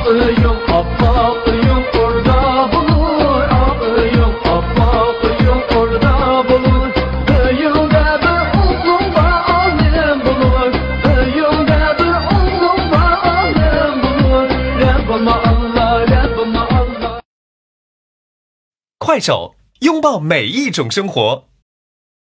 Ağıyım Hakk'ıyım orada bulur. Ağıyım Hakk'ıyım orada bulur. Yılda bir oğlum var alim bulur. Yılda bir oğlum var alim bulur. Rabbim Allah, Rabbim Allah。快手，拥抱每一种生活。